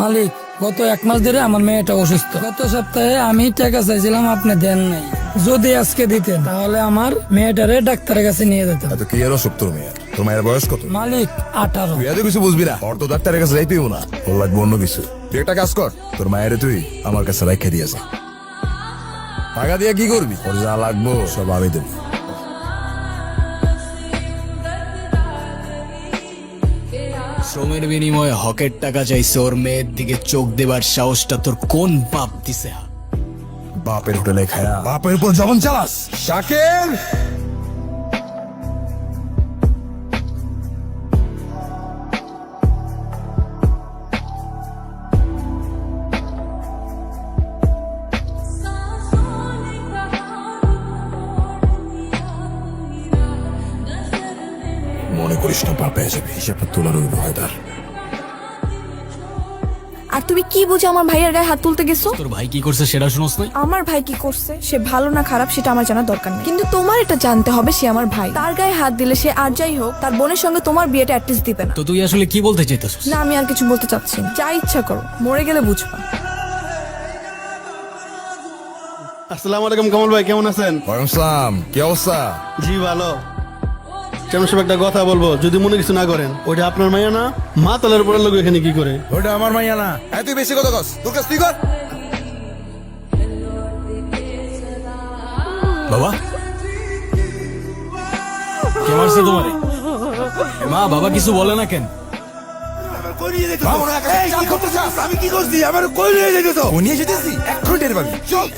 মালিক, গত 1 মাস ধরে আমার মেয়েটা অসুস্থ। গত সপ্তাহে আমি টাকা চাইছিলাম, আপনি দেন নাই। যদি আজকে দিতেন তাহলে আমার মেয়েটারে ডাক্তারের কাছে নিয়ে যেতাম। এত কি এর অসুখ তোর মেয়ের? তোর মায়ের বয়স কত? মালিক 18। তুই এত কিছু বুঝবি না, ওর তো ডাক্তারের কাছে যাইতেও না, ওর লাগবে অন্য কিছু। তুই একটা কাজ কর, তোর মায়ের তুই আমার কাছে রাখা দিয়েছে। টাকা দিয়ে কি করবি? ওর যা লাগবো সব আমি দেবো। শ্রমের বিনিময়ে হকের টাকা চাইছে, ওর মেয়ের দিকে চোখ দেবার সাহসটা তোর কোন বাপ দিছে? বাপের হোটেলে খায়া বাপের উপর জবন চালাস? শাকিল, মনে করিস না পা পেয়ে যাবি, হিসাবটা তোলার ওই ভয়দার। আর তুমি কি বুঝে আমার ভাইয়ের গায়ে হাত তুলতে গেছো? তোর ভাই কি করছে সেটা শুনোস নাই? আমার ভাই কি করছে, সে ভালো না খারাপ সেটা আমার জানার দরকার নেই, কিন্তু তোমার এটা জানতে হবে সে আমার ভাই। তার গায়ে হাত দিলে সে আর যাই হোক তার বোনের সঙ্গে তোমার বিয়েটা অ্যাটলিস্ট দিবে না। তো তুই আসলে কি বলতে চাইতেছিস? না, আমি আর কিছু বলতে চাচ্ছি না। যা ইচ্ছা করো, মরে গেলে বুঝবা। আসসালামু আলাইকুম কমল ভাই, কেমন আছেন? ওয়ালাইকুম আসসালাম, কি অবস্থা? জি ভালো। কেমন সব একটা কথা বলবো, যদি মনে কিছু না করেন। ওইটা আপনার মাইয়া না? মা তলের উপরের লোক এখানে কি করে? ওটা আমার মাইয়া না। হ্যাঁ, তুই বেশি কথা কস, তোর কাছ তুই কর। বাবা কে মারছে তোমারে? মা বাবা কিছু বলে না কেন? আমি কি করছি? আমার কই নিয়ে যেতেছ? ও নিয়ে যেতেছি, এখন টের পাবি। চল।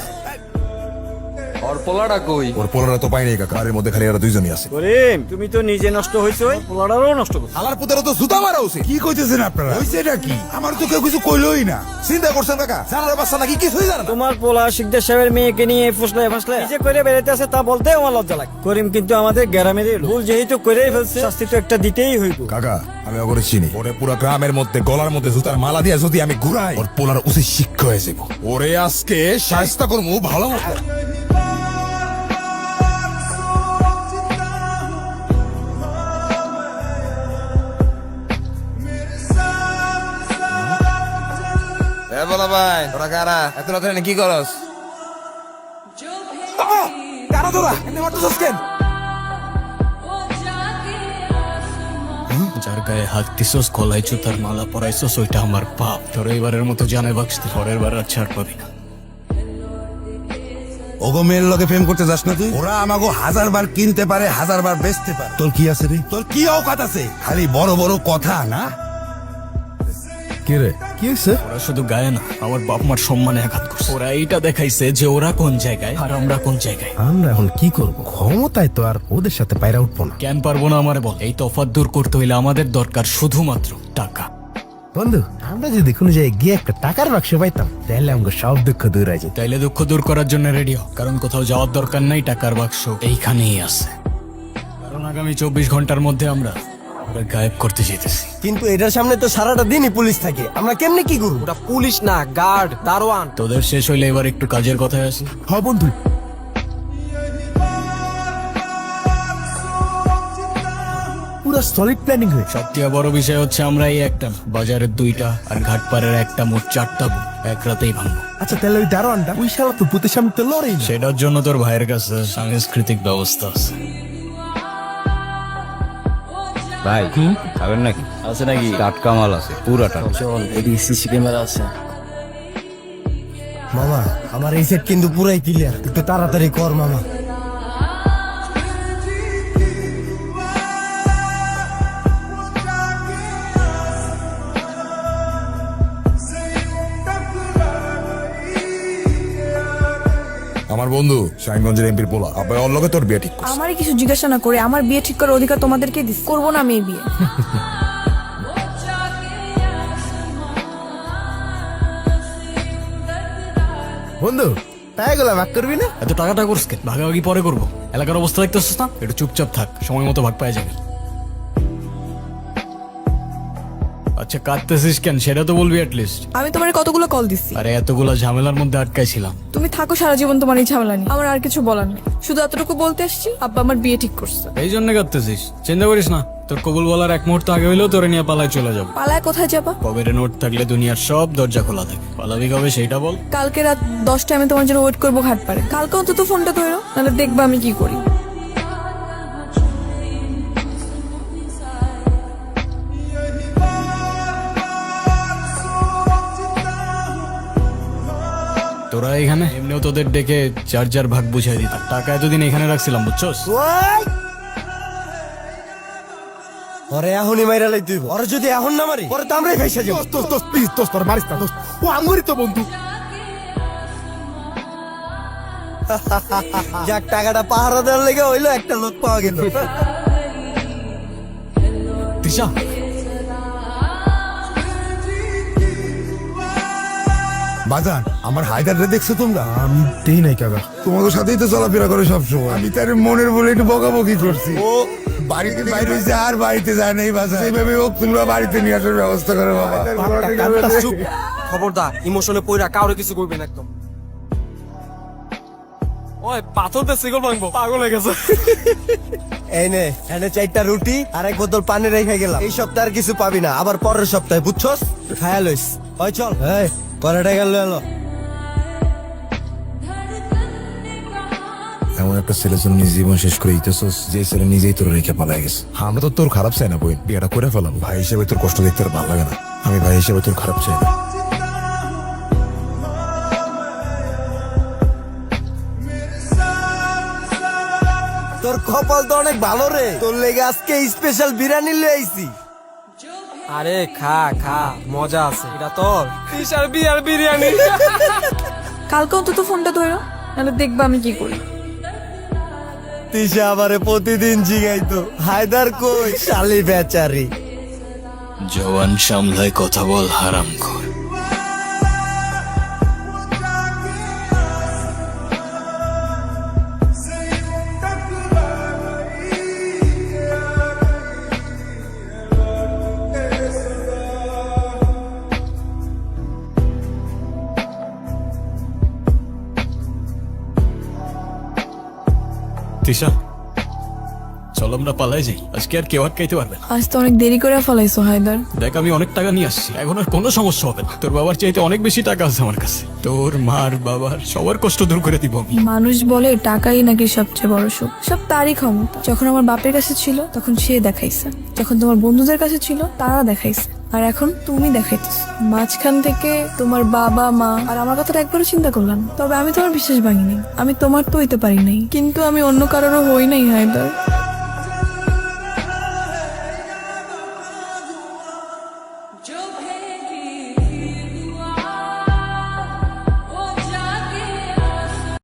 ওর পোলাটা কই? ওর পোলারা তো পাইনি কাকা, কারের মধ্যে খালি এরা দুইজনই আছে। করিম, তুমি তো নিজে নষ্ট হইছো, পোলাটারও নষ্ট করছো। আলার পুতের তো জুতা মারা উচিত। কি কইতেছেন আপনারা? হইছে এটা কি? আমার তো কেউ কিছু কইলই না। চিন্তা করছেন কাকা, জানার বাচ্চা নাকি কিছুই জানে না। তোমার পোলা শিকদার সাহেবের মেয়েকে নিয়ে ফুসলায় ফাসলায় নিজে করে বেড়াতে আছে, তা বলতে আমার লজ্জা লাগে। করিম কিন্তু আমাদের গ্রামের লোক। ভুল যেহেতু করেই ফেলছে, শাস্তি তো একটা দিতেই হইব। কাকা, আমি ওকে চিনি। ওরে পুরো গ্রামের মধ্যে গলার মধ্যে জুতার মালা দিয়ে যদি আমি ঘুরাই, ওর পোলার উচিত শিক্ষা হয়ে যাব। ওরে আজকে শায়েস্তা করবো ভালো মতো। বলা ভাই, তোরা কারা? এত রাতে কি করস? কারা তোরা? এনে মারতেছস কেন? যার গায়ে হাত দিছস, গলায় জুতার মালা পরাইছস, ওইটা আমার বাপ। তোর এবারের মতো জানে বাঁচতে, পরের বার আর ছাড় পাবি না। ওগো মেয়ের লগে প্রেম করতে যাস না তুই? ওরা আমাকে 1000 বার কিনতে পারে, 1000 বার বেচতে পারে। তোর কি আছে রে? তোর কি অকাত আছে? খালি বড় বড় কথা না? কি রে, কি হয়েছে? ওরা শুধু গায়ে না, আমার বাপ মার সম্মানে আঘাত করছে। ওরা এইটা দেখাইছে যে ওরা কোন জায়গায় আর আমরা কোন জায়গায়। আমরা এখন কি করব? ক্ষমতায় তো আর ওদের সাথে পায়রা উঠবো না। কেন পারবো না আমারে বল? এই তফাৎ দূর করতে হইলে আমাদের দরকার শুধুমাত্র টাকা। বন্ধু, আমরা যদি কোনো জায়গায় গিয়ে একটা টাকার বাক্স পাইতাম, তাহলে আমাকে সব দুঃখ দূর হয়ে যেত। তাইলে দুঃখ দূর করার জন্য রেডি হও, কারণ কোথাও যাওয়ার দরকার নাই, টাকার বাক্স এইখানেই আছে। কারণ আগামী 24 ঘন্টার মধ্যে আমরা গায়েব করতে যেতেছি। কিন্তু এটার সামনে তো সারাটা দিনই পুলিশ থাকে, আমরা কেমনে কি করবো? ওটা পুলিশ না, গার্ড, দারোয়ান। তোদের শেষ হইলে এবার একটু কাজের কথায় আসি। হ্যাঁ বন্ধু, পুরো সলিড প্ল্যানিং হয়ে। সবথেকে বড় বিষয় হচ্ছে আমরা এই একটা না, বাজারের 2টা আর ঘাটপাড়ের একটা, মোট 4টা বোন এক রাতেই ভাঙবো। আচ্ছা, তাহলে ওই দারোয়ানটা, ওই শালা তো ভূতের সামনে তো লড়াই না। সেটার জন্য তোর ভাইয়ের কাছে সাংস্কৃতিক ব্যবস্থা আছে। ভাই খাবেন নাকি? আছে নাকি? টাটকা মাল আছে, পুরা টাটকা। চল, এদিকে সিসি ক্যামেরা আছে। মামা, আমার এই সেট কিন্তু পুরাই ক্লিয়ার, একটু তাড়াতাড়ি কর মামা। আমার বন্ধু শাহিনগঞ্জের এমপির পোলা, আবার ওর লগে তোর বিয়ে ঠিক করছে। আমারই কিছু জিজ্ঞাসা না করে আমার বিয়ে ঠিক করার অধিকার তোমাদেরকে দিস। করবো না আমি এই বিয়ে। বন্ধু, টাকাগুলো ভাগ করবি না? এত টাকাটা করছ কেন? ভাগাভাগি পরে করবো। এলাকার অবস্থা দেখতেছিস না? একটু চুপচাপ থাক, সময় মতো ভাগ পাই যাবি। আচ্ছা, কাঁদতেছিস কেন সেটা তো বলবি অ্যাটলিস্ট। আমি তোমার কতগুলো কল দিচ্ছি, আরে এতগুলা ঝামেলার মধ্যে আটকাইছিলাম। তুমি থাকো সারা জীবন তোমার এই ঝামেলা নিয়ে। আমার আর কিছু বলার নেই, শুধু এতটুকু বলতে আসছি আব্বা আমার বিয়ে ঠিক করছে। এই জন্য কাঁদতেছিস? চিন্তা করিস না, তোর কবুল বলার এক মুহূর্ত আগে হইলেও তোরে নিয়ে পালায় চলে যাবো। পালায় কোথায় যাবা? কবের নোট থাকলে দুনিয়ার সব দরজা খোলা থাকে। পালাবি কবে সেইটা বল। কালকে রাত 10টায় আমি তোমার জন্য ওয়েট করবো ঘাট পারে। কালকে অন্তত ফোনটা ধরো, নাহলে দেখবা আমি কি করি। তোরা এখানে এমনিও তোদের ডেকে যার যার ভাগ বুঝাই দিত। টাকা এতদিন এখানে রাখছিলাম বুঝছস। ওরে এখনই মাইরা লাই তুই, ওরে যদি এখন না মারি পরে তো আমরাই ফেসে যাবো। প্লিজ দোস্ত তোর মারিস না দোস্ত, ও আমগরি তো বন্ধু। যাক টাকাটা পাহারা দেওয়ার লেগে হইলো একটা লোক পাওয়া গেল। তৃষা, বাজান আমার হায়দারে দেখছো তোমরা? আমি দেই নাই কাকা, তোমাদের সাথেই তো চলাফেরা করে সবসময়। আমি তার মনের বলে একটু বকাবকি করছি। ও বাড়িতে বাইরে হয়েছে আর বাড়িতে যায় নাই বাজার। সেইভাবে ও তোমরা বাড়িতে নিয়ে আসার ব্যবস্থা করে বাবা। খবরদার ইমোশনে পইরা কাউরে কিছু করবেন একদম। ওই পাথর দিয়ে সিগল ভাঙবো, পাগল হয়ে গেছে। এই নে এনে 4টা রুটি আর এক বোতল পানি রেখে গেলাম। এই সপ্তাহে আর কিছু পাবি না, আবার পরের সপ্তাহে বুঝছস? খায়া লইস। ওই চল, এই পরেটা গেল এলো। এমন একটা ছেলের জন্য নিজের জীবন শেষ করে দিতেছস, যে ছেলে নিজেই তোর রেখে পালাই গেছে। আমরা তো তোর খারাপ চাই না বই, বিয়েটা করে ফেলাম। ভাই হিসেবে তোর কষ্ট দেখতে আর ভালো লাগে না। আমি ভাই হিসেবে তোর খারাপ চাই না। তোর কপাল তো অনেক ভালো রে, তোর লেগে আজকে স্পেশাল বিরিয়ানি লয়ে আইছি। আরে খা খা, মজা আছে। এটা তোর ফিশার বিয়ার বিরিয়ানি। কালকে অন্তত ফোনটা ধরো, নাহলে দেখবা আমি কি করি। তিশা আমারে প্রতিদিন জিগাইতো হায়দার কই, শালি বেচারি। জওয়ান সামলায় কথা বল হারাম খোর। তৃষা, চল আমরা পালাই যাই। আজকে আর কেউ আটকাইতে পারবে না। আজ তো অনেক দেরি করে ফেলাইছো হায়দার। দেখ আমি অনেক টাকা নিয়ে আসছি, এখন আর কোনো সমস্যা হবে না। তোর বাবার চাইতে অনেক বেশি টাকা আছে আমার কাছে। তোর মার বাবার সবার কষ্ট দূর করে দিব আমি। মানুষ বলে টাকাই নাকি সবচেয়ে বড় সুখ। সব তারই ক্ষমতা। যখন আমার বাপের কাছে ছিল তখন সে দেখাইছে, যখন তোমার বন্ধুদের কাছে ছিল তারা দেখাইছে, আর এখন তুমি দেখাইতেছ। মাঝখান থেকে তোমার বাবা মা আর আমার কথাটা একবারও চিন্তা করলাম। তবে আমি তোমার বিশ্বাস ভাঙিনি। আমি তোমার তো হইতে পারি নাই, কিন্তু আমি অন্য কারোরও হই নাই হায়দার।